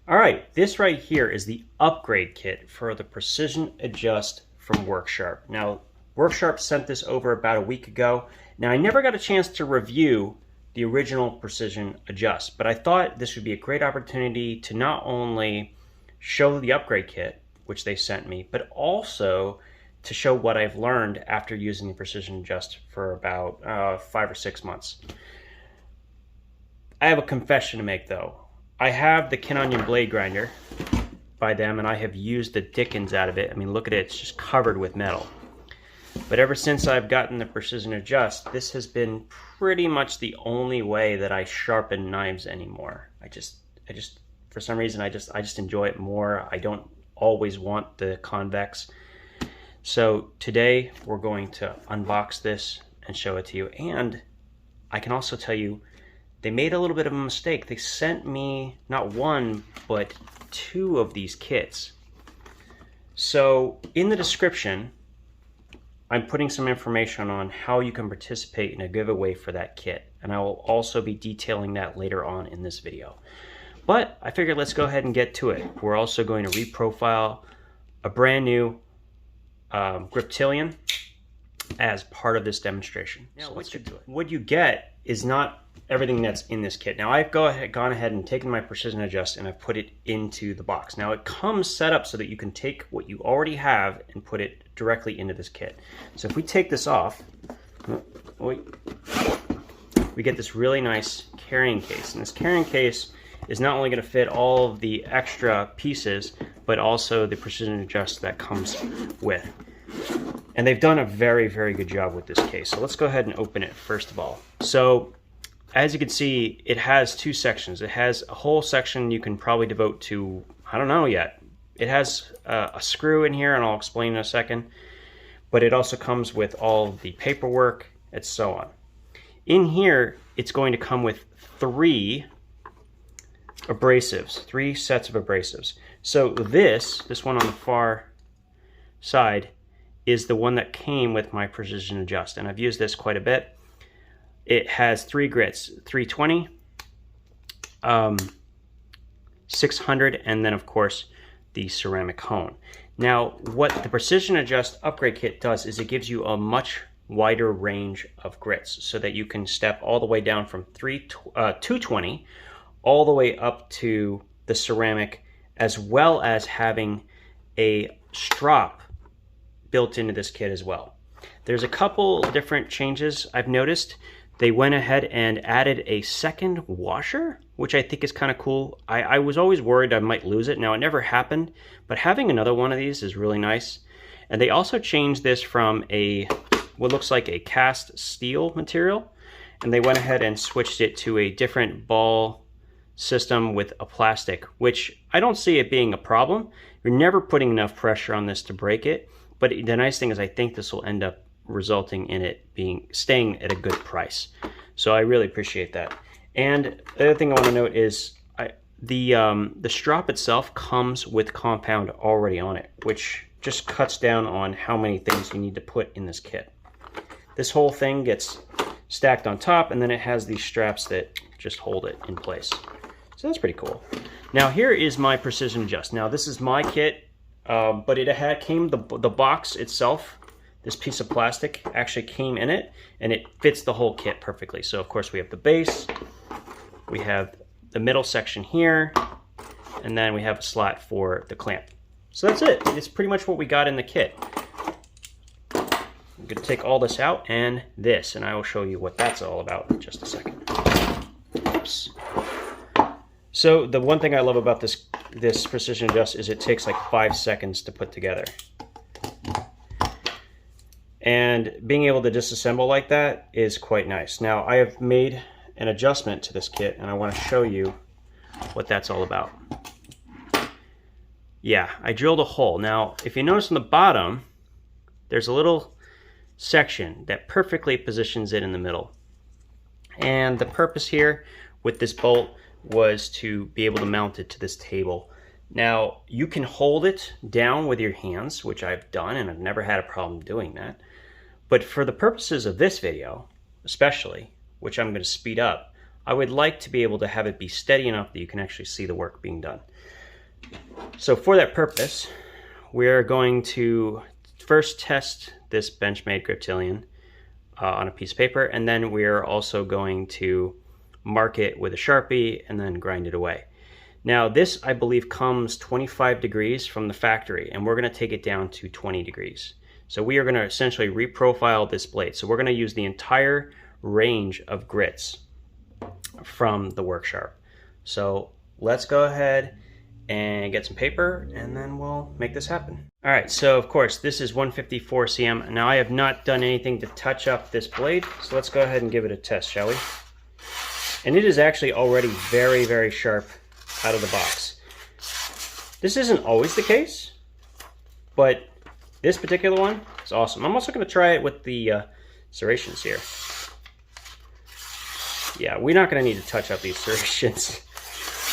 All right, this right here is the upgrade kit for the Precision Adjust from Worksharp. Now, Worksharp sent this over about a week ago. Now, I never got a chance to review the original Precision Adjust, but I thought this would be a great opportunity to not only show the upgrade kit, which they sent me, but also to show what I've learned after using the Precision Adjust for about 5 or 6 months. I have a confession to make though. I have the Kin Onion blade grinder by them, and I have used the dickens out of it. I mean, look at it, it's just covered with metal. But ever since I've gotten the Precision Adjust, this has been pretty much the only way that I sharpen knives anymore. I just for some reason, I just enjoy it more. I don't always want the convex. So today we're going to unbox this and show it to you. And I can also tell you, they made a little bit of a mistake. They sent me not one, but 2 of these kits. So in the description, I'm putting some information on how you can participate in a giveaway for that kit. And I will also be detailing that later on in this video. But I figured let's go ahead and get to it. We're also going to reprofile a brand new Griptilian as part of this demonstration. Now, so what you get is not everything that's in this kit. Now I've gone ahead and taken my Precision Adjust and I've put it into the box. Now it comes set up so that you can take what you already have and put it directly into this kit. So if we take this off, we get this really nice carrying case. And this carrying case is not only going to fit all of the extra pieces, but also the Precision Adjust that comes with. And they've done a very, very good job with this case. So let's go ahead and open it first of all. So as you can see, it has 2 sections. It has a whole section you can probably devote to, I don't know yet. It has a screw in here, and I'll explain in a second. But it also comes with all the paperwork and so on. In here, it's going to come with 3 abrasives, 3 sets of abrasives. So this one on the far side is the one that came with my Precision Adjust, and I've used this quite a bit. It has 3 grits, 320, 600, and then of course the ceramic hone. Now what the Precision Adjust upgrade kit does is it gives you a much wider range of grits so that you can step all the way down from 220 all the way up to the ceramic, as well as having a strop built into this kit as well. There's a couple different changes I've noticed. They went ahead and added a second washer, which I think is kind of cool. I was always worried I might lose it. Now, it never happened, but having another one of these is really nice. And they also changed this from what looks like a cast steel material, and they went ahead and switched it to a different ball system with a plastic, which I don't see it being a problem. You're never putting enough pressure on this to break it, but the nice thing is I think this will end up resulting in it staying at a good price. So I really appreciate that. And the other thing I want to note is the strop itself comes with compound already on it, which just cuts down on how many things you need to put in this kit. This whole thing gets stacked on top, and then it has these straps that just hold it in place. So that's pretty cool. Now here is my Precision Adjust. Now this is my kit, but it came the box itself. This piece of plastic actually came in it, and it fits the whole kit perfectly. So of course we have the base, we have the middle section here, and then we have a slot for the clamp. So that's it. It's pretty much what we got in the kit. I'm going to take all this out and this, and I will show you what that's all about in just a second. Oops. So the one thing I love about this Precision Adjust is it takes like 5 seconds to put together. And being able to disassemble like that is quite nice. Now I have made an adjustment to this kit, and I want to show you what that's all about. Yeah, I drilled a hole. Now if you notice on the bottom, there's a little section that perfectly positions it in the middle. And the purpose here with this bolt was to be able to mount it to this table. Now you can hold it down with your hands, which I've done, and I've never had a problem doing that. But for the purposes of this video, especially, which I'm going to speed up, I would like to be able to have it be steady enough that you can actually see the work being done. So for that purpose, we're going to first test this Benchmade Griptilian on a piece of paper, and then we're also going to mark it with a Sharpie and then grind it away. Now this, I believe, comes 25 degrees from the factory, and we're going to take it down to 20 degrees. So we are going to essentially reprofile this blade. So we're going to use the entire range of grits from the Worksharp. So let's go ahead and get some paper, and then we'll make this happen. All right, so of course this is 154 cm. Now I have not done anything to touch up this blade, so let's go ahead and give it a test, shall we? And it is actually already very, very sharp out of the box. This isn't always the case, but this particular one is awesome. I'm also going to try it with the serrations here. Yeah, we're not going to need to touch up these serrations.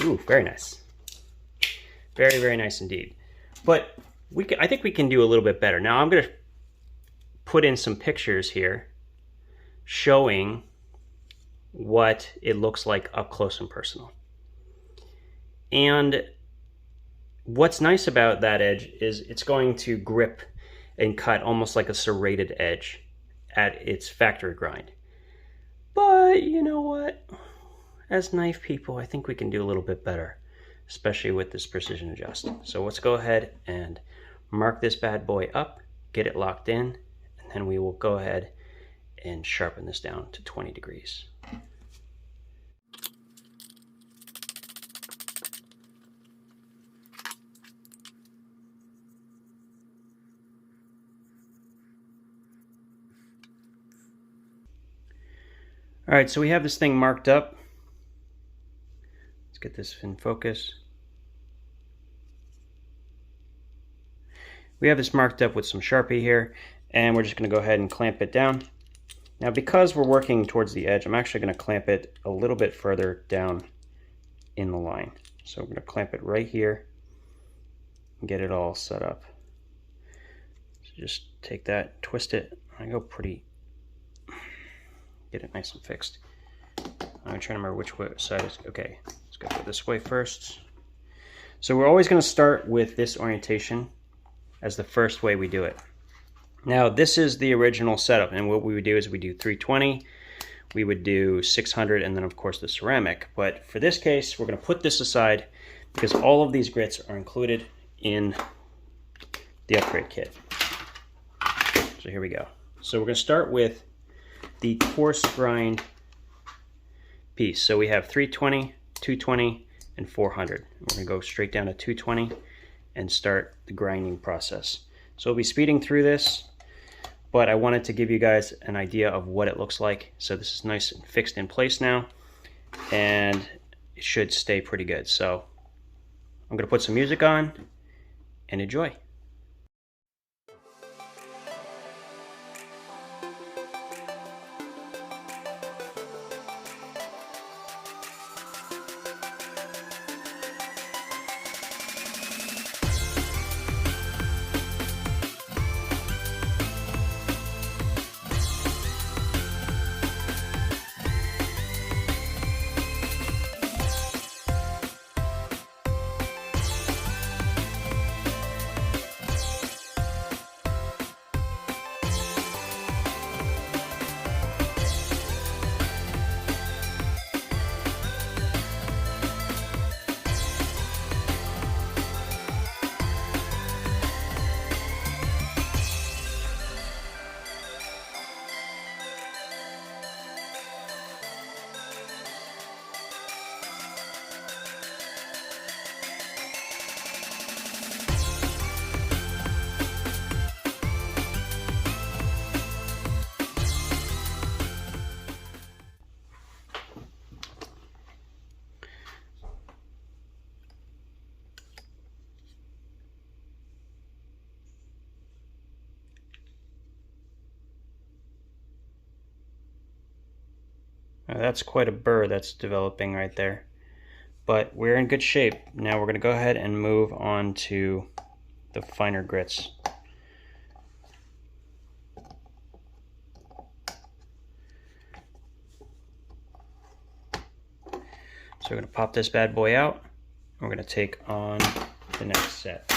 Ooh, very nice. Very, very nice indeed. But I think we can do a little bit better. Now I'm going to put in some pictures here showing what it looks like up close and personal. And what's nice about that edge is it's going to grip and cut almost like a serrated edge at its factory grind. But you know what? As knife people, I think we can do a little bit better, especially with this Precision Adjust. So let's go ahead and mark this bad boy up, get it locked in, and then we will go ahead and sharpen this down to 20 degrees. All right, so we have this thing marked up. Let's get this in focus. We have this marked up with some Sharpie here, and we're just going to go ahead and clamp it down. Now, because we're working towards the edge, I'm actually going to clamp it a little bit further down in the line. So we're going to clamp it right here and get it all set up. So just take that, twist it. I go pretty, get it nice and fixed. I'm trying to remember which side is, okay, let's go this way first. So we're always going to start with this orientation as the first way we do it. Now this is the original setup, and what we would do is we do 320, we would do 600, and then of course the ceramic. But for this case, we're going to put this aside because all of these grits are included in the upgrade kit. So here we go. So we're going to start with the coarse grind piece. So we have 320, 220, and 400. We're going to go straight down to 220 and start the grinding process. So we'll be speeding through this, but I wanted to give you guys an idea of what it looks like. So this is nice and fixed in place now, and it should stay pretty good. So I'm going to put some music on and enjoy. Now that's quite a burr that's developing right there. But we're in good shape. Now we're going to go ahead and move on to the finer grits. So we're going to pop this bad boy out. We're going to take on the next set.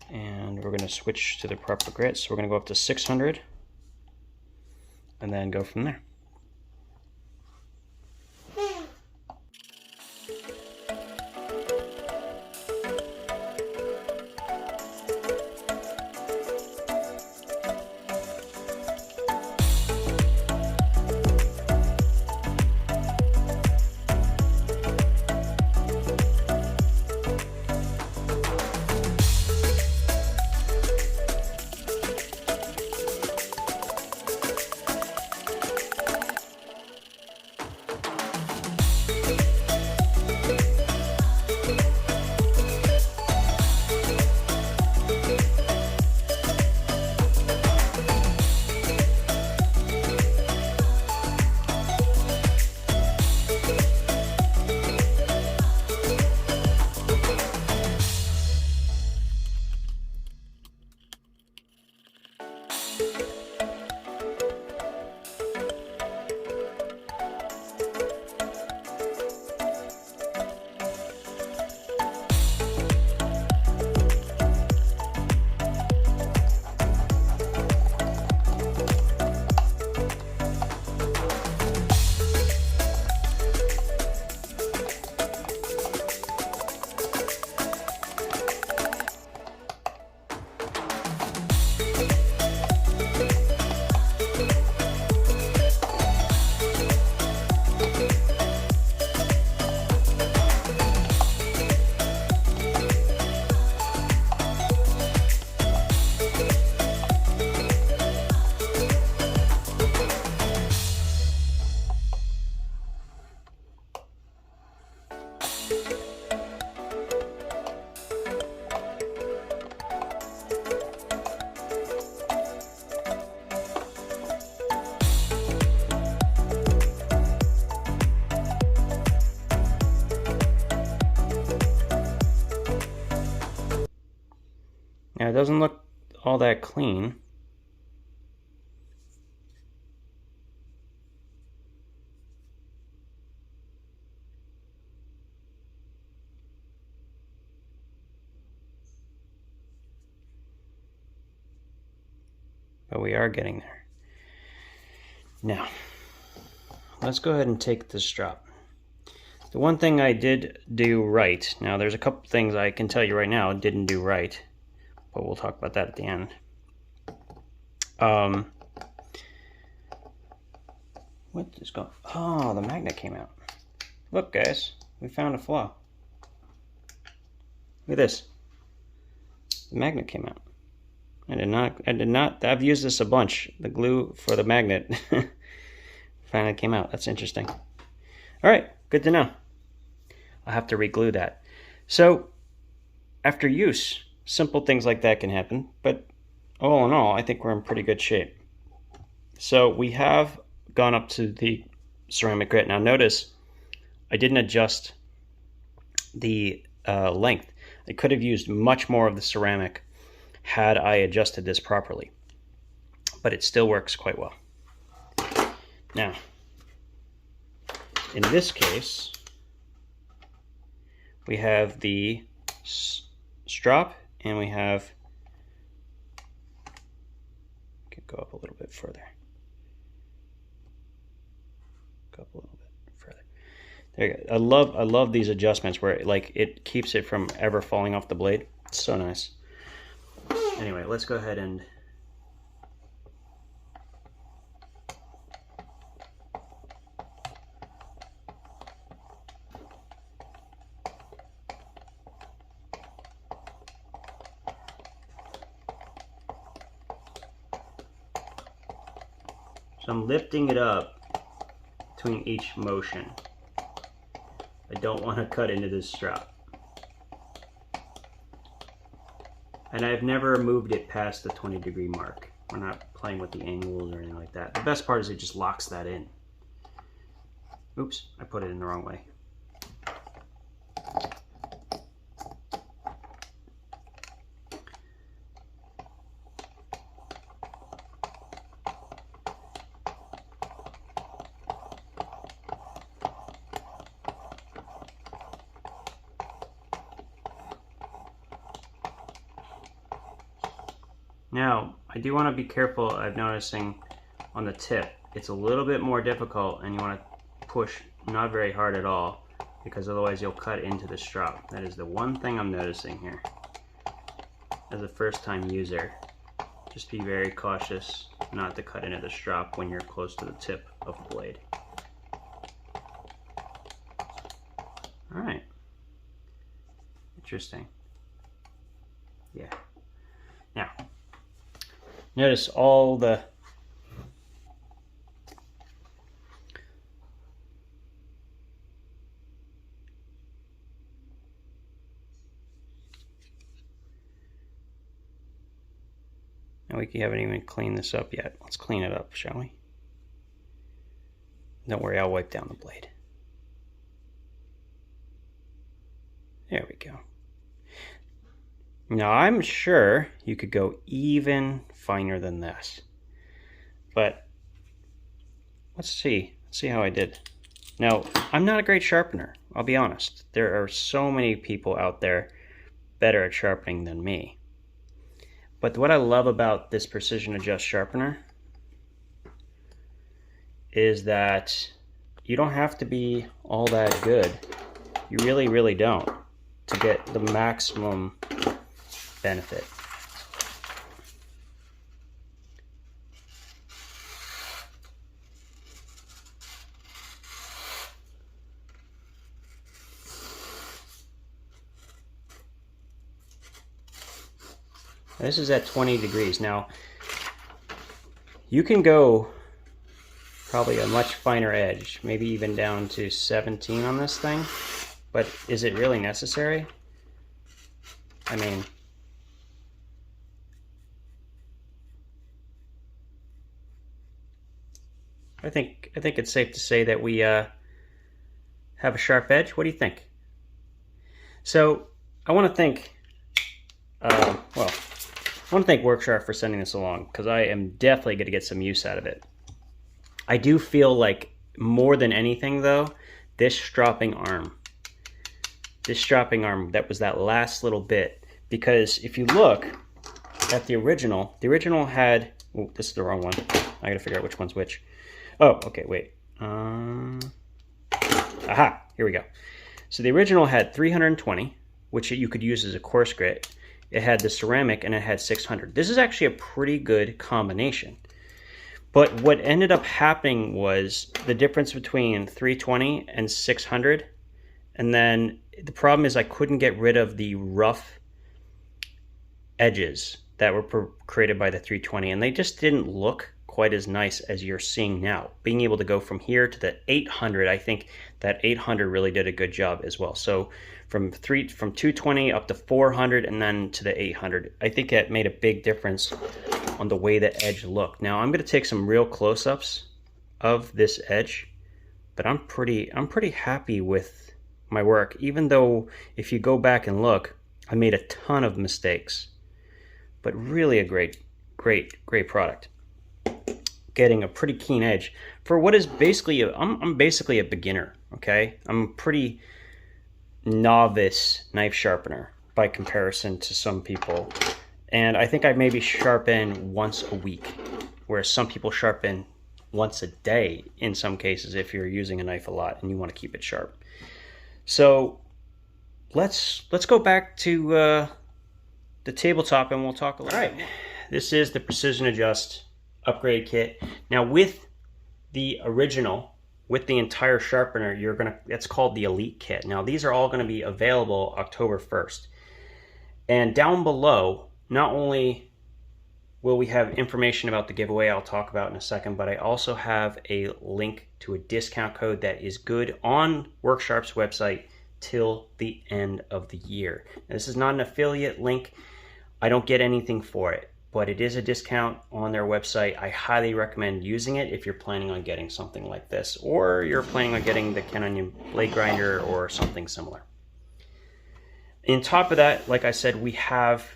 And we're going to switch to the proper grit. So we're going to go up to 600 and then go from there. Now it doesn't look all that clean. But we are getting there. Now, let's go ahead and take this strop. The one thing I did do right, now there's a couple things I can tell you right now I didn't do right, but we'll talk about that at the end. What is going on? Oh, the magnet came out. Look guys, we found a flaw. Look at this. The magnet came out. I've used this a bunch. The glue for the magnet finally came out. That's interesting. All right, good to know. I'll have to re-glue that. So after use, simple things like that can happen, but all in all, I think we're in pretty good shape. So we have gone up to the ceramic grit. Now notice, I didn't adjust the length. I could have used much more of the ceramic had I adjusted this properly, but it still works quite well. Now, in this case, we have the strop, and we have, could go up a little bit further. Go up a little bit further. There you go. I love these adjustments where it keeps it from ever falling off the blade. It's so nice. Anyway, let's go ahead and so I'm lifting it up between each motion. I don't want to cut into this strap. And I've never moved it past the 20-degree mark. We're not playing with the angles or anything like that. The best part is it just locks that in. Oops, I put it in the wrong way. Now, I do want to be careful. I'm noticing on the tip, it's a little bit more difficult, and you want to push not very hard at all, because otherwise you'll cut into the strop. That is the one thing I'm noticing here. As a first-time user, just be very cautious not to cut into the strop when you're close to the tip of the blade. All right. Interesting. Yeah. Now, notice all the now we haven't even cleaned this up yet. Let's clean it up, shall we? Don't worry, I'll wipe down the blade. There we go. Now I'm sure you could go even finer than this, but let's see how I did. Now, I'm not a great sharpener, I'll be honest. There are so many people out there better at sharpening than me. But what I love about this Precision Adjust Sharpener is that you don't have to be all that good. You really, really don't, to get the maximum benefit. This is at 20 degrees. Now, you can go probably a much finer edge, maybe even down to 17 on this thing, but is it really necessary? I mean, I think it's safe to say that we have a sharp edge. What do you think? So I want to thank, I want to thank Worksharp for sending this along, because I am definitely going to get some use out of it. I do feel like more than anything though, this stropping arm, that was that last little bit, because if you look at the original had, oh, this is the wrong one. I gotta figure out which one's which. Oh, okay, wait. Aha, here we go. So the original had 320, which you could use as a coarse grit. It had the ceramic and it had 600. This is actually a pretty good combination. But what ended up happening was the difference between 320 and 600. And then the problem is I couldn't get rid of the rough edges that were created by the 320. And they just didn't look quite as nice as you're seeing now. Being able to go from here to the 800, I think that 800 really did a good job as well. So from 220 up to 400 and then to the 800, I think that made a big difference on the way the edge looked. Now I'm going to take some real close-ups of this edge, but I'm pretty happy with my work, even though if you go back and look, I made a ton of mistakes, but really a great product. Getting a pretty keen edge for what is basically I'm basically a beginner, okay? I'm a pretty novice knife sharpener by comparison to some people, and I think I maybe sharpen once a week, whereas some people sharpen once a day in some cases if you're using a knife a lot and you want to keep it sharp. So let's go back to the tabletop and we'll talk a little. All right, this is the Precision Adjust upgrade kit. Now with the original, with the entire sharpener, that's called the Elite kit. Now these are all going to be available October 1st. And down below, not only will we have information about the giveaway I'll talk about in a second, but I also have a link to a discount code that is good on Worksharp's website till the end of the year. Now, this is not an affiliate link. I don't get anything for it, but it is a discount on their website. I highly recommend using it if you're planning on getting something like this, or you're planning on getting the Ken blade grinder or something similar. On top of that, like I said, we have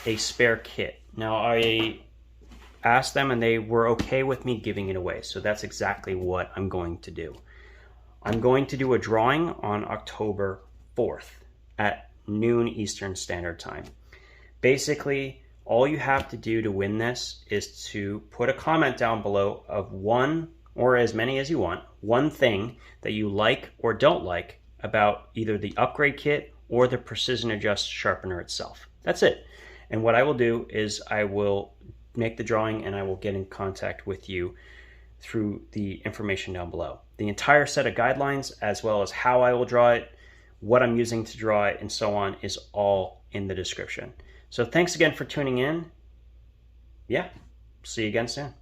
a spare kit. Now I asked them and they were okay with me giving it away, so that's exactly what I'm going to do. I'm going to do a drawing on October 4th at noon Eastern Standard Time. Basically, All you have to do to win this is to put a comment down below of one, or as many as you want, one thing that you like or don't like about either the upgrade kit or the Precision Adjust Sharpener itself. That's it. And what I will do is I will make the drawing and I will get in contact with you through the information down below. The entire set of guidelines, as well as how I will draw it, what I'm using to draw it, and so on, is all in the description. So thanks again for tuning in. Yeah, see you again soon.